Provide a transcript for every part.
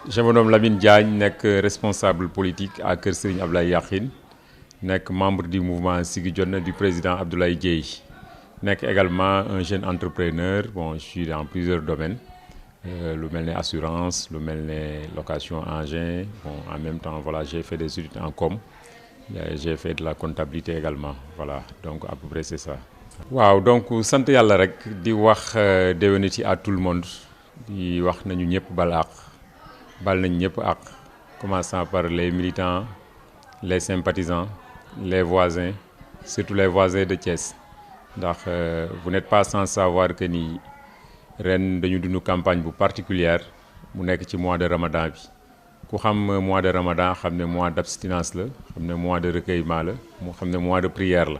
Je me nomme Lamine Diagne, responsable politique à Kër Serigne Ablaye Yakhine, membre du mouvement Siggi Jotna du président Abdoulaye Dièye, également un jeune entrepreneur. Bon, je suis dans plusieurs domaines, le mel assurance, le mel location engin. Bon, en même temps, voilà, j'ai fait des études en com, j'ai fait de la comptabilité également. Voilà, donc à peu près c'est ça. Waaw, donc sant yàlla rek di wax déwéniti à tout le monde di wax nañu ñëpp bal nañ ñëpp ak commençant par les militants, les sympathisants, les voisins, surtout les voisins de Thiès. ndax vous n'êtes pas sans savoir que ni ren dañu dund campagne bu particulière mu nekk ci mois de Ramadan bi ku xam mois de Ramadan xam ne mois d'abstinence la xam ne mois de recueillement la mu xam ne mois de prière la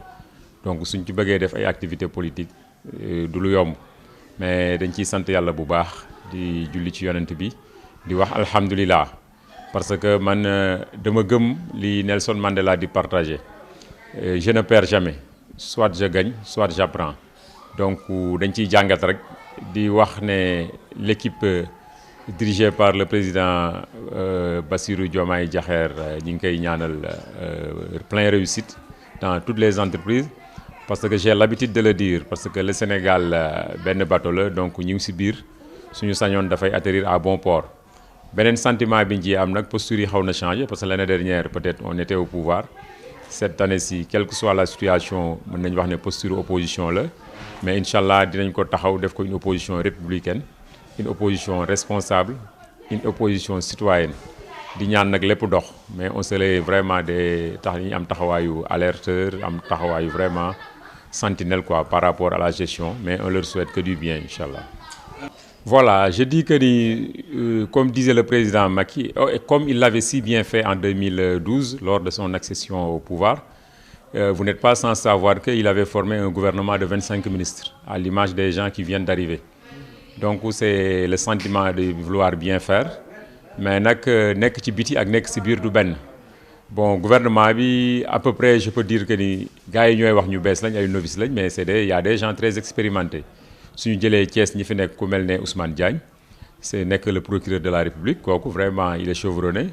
donc suñ ci bëggee def ay activités politiques du lu yomb mais dañ ciy sant yàlla bu baax di julli ci yonent bi di wax alhamdulilah parce que man dama gëm li Nelson Mandela di partager je ne perds jamais soit je gagne soit j'apprends donc dañ ciy jàngat rek di wax ne l'équipe dirigée par le président Bassirou Diomaye Diakhar ñi ngi koy ñaanal plein réussite dans toutes les entreprises parce que j'ai l'habitude de le dire parce que le Sénégal benn bateau la donc ñu ngi ci biir suñu sañoon dafay atterrir à bon port. Beneen sentiment bi ñu ci am nag posture yi xaw na changé parce que l'année dernière peut-être on était au pouvoir cette année-ci quelle que soit la situation mën nañu wax ne posture opposition la mais incha allah dinañ ko taxaw def ko une opposition républicaine une opposition responsable une opposition citoyenne di ñaan nag lépp dox mais on serait vraiment des tax ñu am taxawaayu alerteur am taxawaayu vraiment sentinelle quoi par rapport à la gestion mais on leur souhaite que du bien incha allah. Voilà, je dis que comme disait le président Macky, et comme il l'avait si bien fait en 2012 lors de son accession au pouvoir, vous n'êtes pas sans savoir qu'il avait formé un gouvernement de 25 ministres, à l'image des gens qui viennent d'arriver. Donc c'est le sentiment de vouloir bien faire, mais nekk ci biti ak nekk ci biir du benn. Bon, gouvernement bi à peu près je peux dire que ni gars yi ñooy wax ñu bees lañ ay novices lañ mais il y a des gens très expérimentés. suñu jëlee Thiès ñi fi nekk ku mel ne Ousmane Diagne c'est nekk le procureur de la République kooku vraiment il est chevronné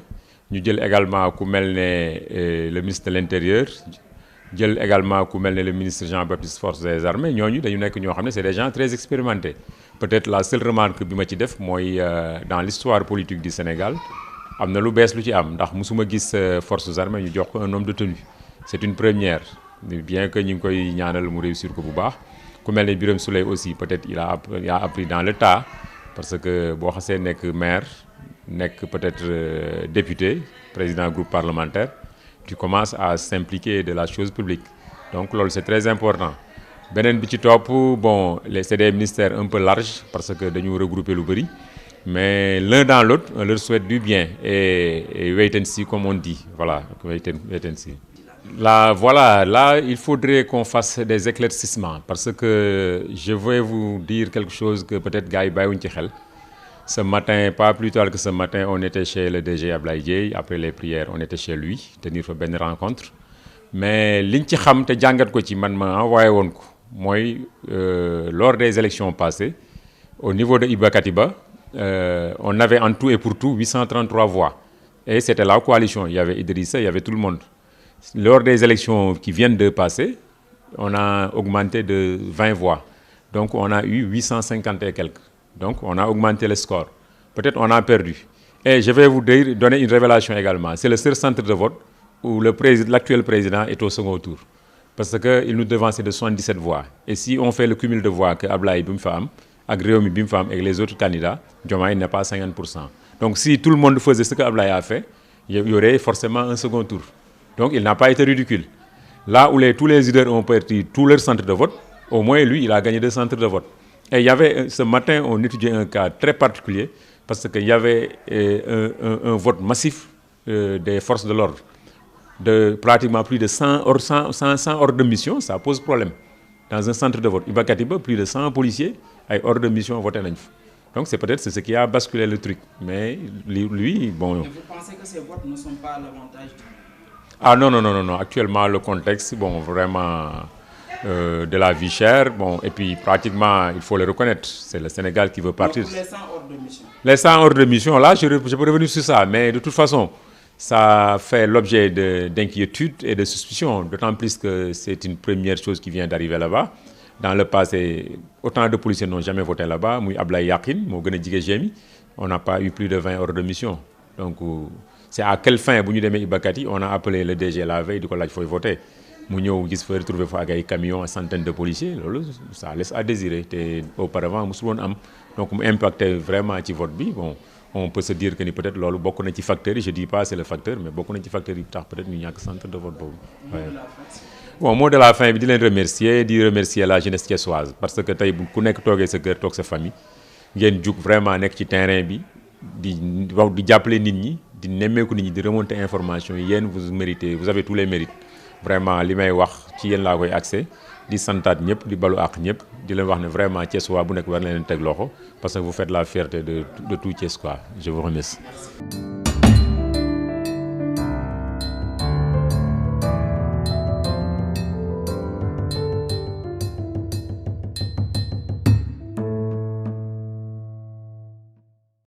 ñu jël également ku mel ne le ministre de l'Intérieur jël également ku mel ne le ministre Jean-Baptiste Force des Armées ñooñu dañu nekk ñoo xam ne c'est des gens très expérimentés peut-être la seule remarque bi ma ci def mooy dans l'histoire politique du Sénégal am na lu bees lu ci am ndax musuma gis forces armées ñu jox ko un homme de tenue c'est une première bien que ñu ngi koy ñaanal mu réussir ko bu baax ku mel ne Birame Souleye aussi peut-être il a appris dans le tas parce que boo xasee nekk maire nekk peut-être député président groupe parlementaire tu commences à s'impliquer de la chose publique donc loolu c'est très important beneen bi ci topp bon c'est des ministères un peu larges parce que dañu regrouper lu bari mais l'un dans l'autre on leur souhaite du bien et wait and see comme on dit voilà wait and see. Là, il faudrait qu'on fasse des éclaircissements parce que je vais vous dire quelque chose que peut-être gars yi bàyyiwuñ ci xel. Ce matin, pas plus tard que ce matin, on était chez le DG Ablaye Dièye après les prières on était chez lui tenir fa benn rencontre mais liñ ci xam te jàngat ko ci man ma envoyé woon ko mooy lors des élections passées au niveau de Iba Katiba on avait en tout et pour tout 833 voix et c'était la coalition il y avait Idrissa il y avait tout le monde. Lors des élections qui viennent de passer, on a augmenté de 20 voix. Donc on a eu 850 et quelques. Donc on a augmenté le score. Peut-être on a perdu. Et je vais vous donner une révélation également. C'est le seul centre de vote où l'actuel président est au second tour. Parce qu'il nous devançait de 77 voix. Et si on fait le cumul de voix que Ablaye Bimfam, Réumi Bimfam et les autres candidats, Diomaye n'est pas 50%. Donc si tout le monde faisait ce que Ablaye a fait, il y aurait forcément un second tour. Donc il n'a pas été ridicule. Là où tous les leaders ont perdu tous leurs centres de vote, au moins lui, il a gagné 2 centres de vote. Et il y avait, ce matin, on étudiait un cas très particulier parce qu'il y avait un vote massif des forces de l'ordre. De pratiquement plus de 100 hors de mission, ça pose problème. Dans un centre de vote, Iba Katiba, plus de 100 policiers hors de mission voté. Donc c'est peut-être ce qui a basculé le truc. Mais lui, bon... Et vous pensez que ces votes ne sont pas à l'avantage du... Ah non. Actuellement, le contexte, bon, vraiment, de la vie chère. Bon, et puis pratiquement, il faut le reconnaître, c'est le Sénégal qui veut partir. Donc, les 100 hors de mission. Les 100 hors de mission, là, je peux revenir sur ça, mais de toute façon, ça fait l'objet d'inquiétude et de suspicion, d'autant plus que c'est une première chose qui vient d'arriver là-bas. Dans le passé, autant de policiers n'ont jamais voté là-bas. Mouy Ablaye Yakhine, on n'a pas eu plus de 20 hors de mission. Donc, c'est à quelle fin, on a appelé le DG la veille, du coup, là, il faut voter. Nous avons retrouvé des camions, centaines de policiers. Ça laisse à désirer. Auparavant, nous avons donc impacté vraiment le vote. Bon, on peut se dire que peut-être que beaucoup de facteurs, je ne dis pas c'est le facteur, mais beaucoup de facteurs qui peut-être qu'il y a un centre de vote. Bon, mot de la fin, je veux remercier la jeunesse thiessoise parce que tay bu ku nek togué sa cœur tok sa famille ngeen juk vraiment nek ci terrain bi di jappalé nit ñi di néméku nit ñi di remonter information yeen vous méritez, vous avez tous les mérites. Vraiment limay wax ci yeen la koy accès di santat ñep di balu ak ñep di leen wax né vraiment Thiessois bu nek war na leen tek loxo parce que vous faites la fierté de tout Thiès quoi. Je vous remercie.